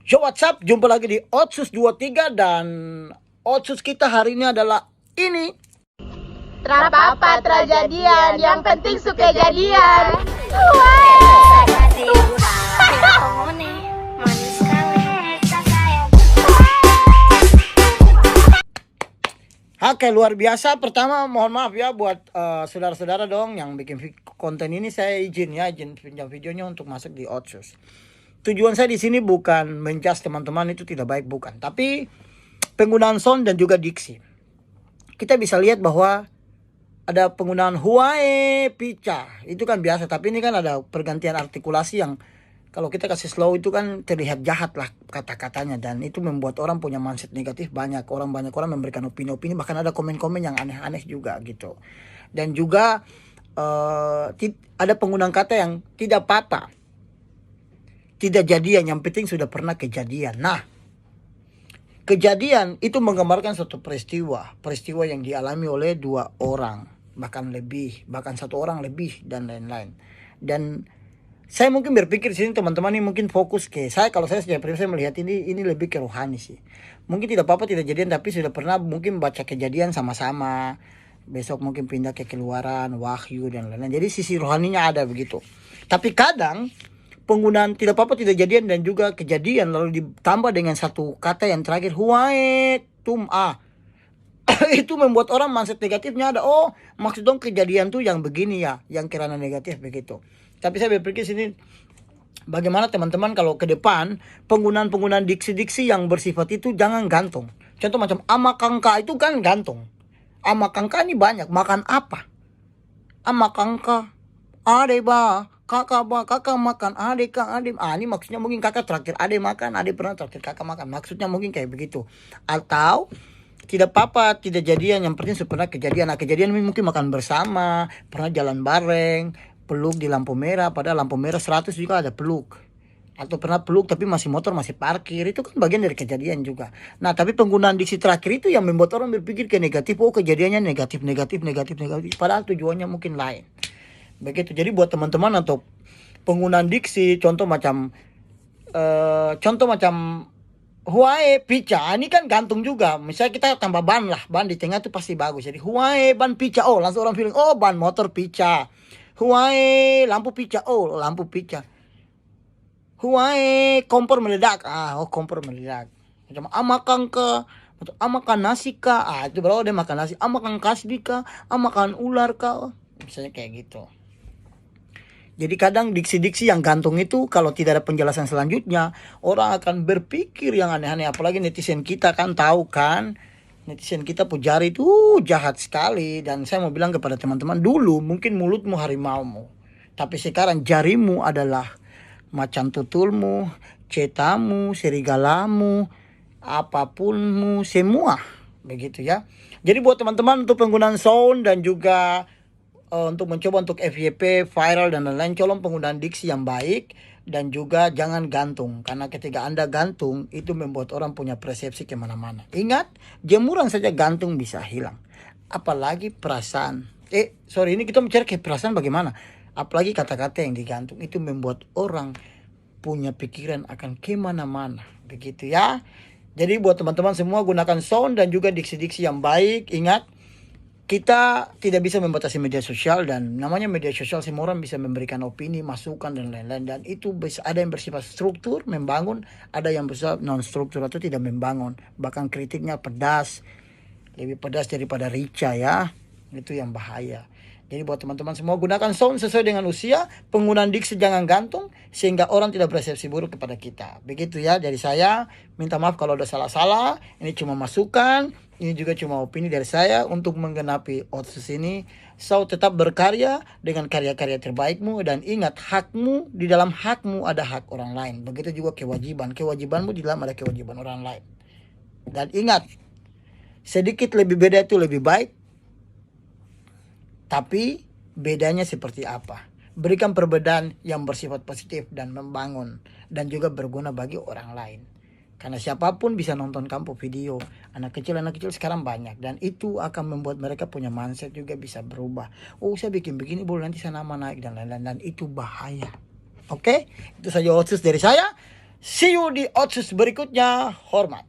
Yo, what's up? Jumpa lagi di Otsus 23 dan Otsus kita hari ini adalah ini. Trapapa tragedian, yang penting suka jadian. Oke, luar biasa. Pertama mohon maaf ya buat saudara-saudara dong yang bikin konten ini, saya izin pinjam videonya untuk masuk di Otsus. Tujuan saya di sini bukan menjudge teman-teman itu tidak baik, bukan. Tapi penggunaan sound dan juga diksi. Kita bisa lihat bahwa ada penggunaan huae, pica. Itu kan biasa, tapi ini kan ada pergantian artikulasi yang kalau kita kasih slow itu kan terlihat jahat lah kata-katanya, dan itu membuat orang punya mindset negatif. Banyak orang memberikan opini-opini, bahkan ada komen-komen yang aneh-aneh juga gitu. Dan juga ada penggunaan kata yang tidak apa-apa, tidak jadian, yang penting sudah pernah kejadian. Nah, kejadian itu menggambarkan suatu peristiwa yang dialami oleh dua orang, bahkan lebih, bahkan satu orang lebih, dan lain-lain. Dan saya mungkin berpikir di sini teman-teman ini mungkin fokus ke saya. Kalau saya sejak pribadi saya melihat ini lebih ke rohani sih. Mungkin tidak apa-apa tidak jadian, tapi sudah pernah mungkin baca kejadian sama-sama. Besok mungkin pindah ke keluaran, wahyu, dan lain-lain. Jadi sisi rohaninya ada begitu. Tapi kadang penggunaan tidak apa-apa tidak jadian dan juga kejadian lalu ditambah dengan satu kata yang terakhir huae tum'a itu membuat orang mindset negatifnya ada. Oh, maksud dong kejadian tuh yang begini ya, yang kirana negatif begitu. Tapi saya berpikir sini, bagaimana teman-teman kalau ke depan penggunaan diksi-diksi yang bersifat itu jangan gantung. Contoh macam amakangka itu kan gantung. Amakangka ini banyak, makan apa? Amakangka adeba, kakak makan, adik. Ini maksudnya mungkin kakak traktir adik makan, adik pernah traktir kakak makan. Maksudnya mungkin kayak begitu. Atau tidak apa-apa tidak jadian, yang penting pernah kejadian. Nah, kejadian mungkin makan bersama, pernah jalan bareng, peluk di lampu merah, padahal lampu merah 100 juga ada peluk. Atau pernah peluk tapi masih motor masih parkir, itu kan bagian dari kejadian juga. Nah, tapi penggunaan diksi terakhir itu yang membuat orang berpikir ke negatif. Oh, kejadiannya negatif. Padahal tujuannya mungkin lain. Begitu. Jadi buat teman-teman untuk penggunaan diksi, contoh macam huae pica, ini kan gantung juga. Misalnya kita tambah ban lah, ban di tengah itu pasti bagus. Jadi huae ban pica, oh langsung orang feeling, oh ban motor pica. Huae lampu pica, oh lampu pica. Huae kompor meledak, oh kompor meledak. Macam amakan ke, amakan nasi kah, itu baru dia makan nasi. Amakan kasbi kah, amakan ular kah, misalnya kayak gitu. Jadi kadang diksi-diksi yang gantung itu kalau tidak ada penjelasan selanjutnya, orang akan berpikir yang aneh-aneh. Apalagi netizen kita kan tahu kan, netizen kita pujari itu jahat sekali. Dan saya mau bilang kepada teman-teman, dulu mungkin mulutmu harimaumu, tapi sekarang jarimu adalah macan tutulmu, cetamu, serigalamu, apapunmu, semua. Begitu ya. Jadi buat teman-teman untuk penggunaan sound dan juga untuk mencoba untuk FYP, viral dan lain-lain, colong penggunaan diksi yang baik dan juga jangan gantung. Karena ketika Anda gantung, itu membuat orang punya persepsi kemana-mana. Ingat, jemuran saja gantung bisa hilang. Apalagi perasaan. Ini kita bicara ke perasaan bagaimana. Apalagi kata-kata yang digantung, itu membuat orang punya pikiran akan kemana-mana. Begitu ya. Jadi buat teman-teman semua, gunakan sound dan juga diksi-diksi yang baik. Ingat, kita tidak bisa membatasi media sosial, dan namanya media sosial semua orang bisa memberikan opini, masukan dan lain-lain, dan itu bisa ada yang bersifat struktur membangun, ada yang bersifat non struktur atau tidak membangun, bahkan kritiknya pedas, lebih pedas daripada rica ya. Itu yang bahaya. Jadi buat teman-teman semua, gunakan sound sesuai dengan usia, penggunaan diksi jangan gantung sehingga orang tidak bersepsi buruk kepada kita. Begitu ya. Jadi saya minta maaf kalau ada salah-salah. Ini cuma masukan, ini juga cuma opini dari saya untuk menggenapi Otsus ini. So, tetap berkarya dengan karya-karya terbaikmu, dan ingat, hakmu, di dalam hakmu ada hak orang lain. Begitu juga kewajibanmu di dalam ada kewajiban orang lain. Dan ingat, sedikit lebih beda itu lebih baik. Tapi bedanya seperti apa? Berikan perbedaan yang bersifat positif dan membangun, dan juga berguna bagi orang lain. Karena siapapun bisa nonton kamu video. Anak kecil sekarang banyak, dan itu akan membuat mereka punya mindset juga bisa berubah. Oh, saya bikin begini boleh nanti saya nama naik dan lain-lain, dan itu bahaya. Oke? Itu saja Otsus dari saya. See you di Otsus berikutnya. Hormat.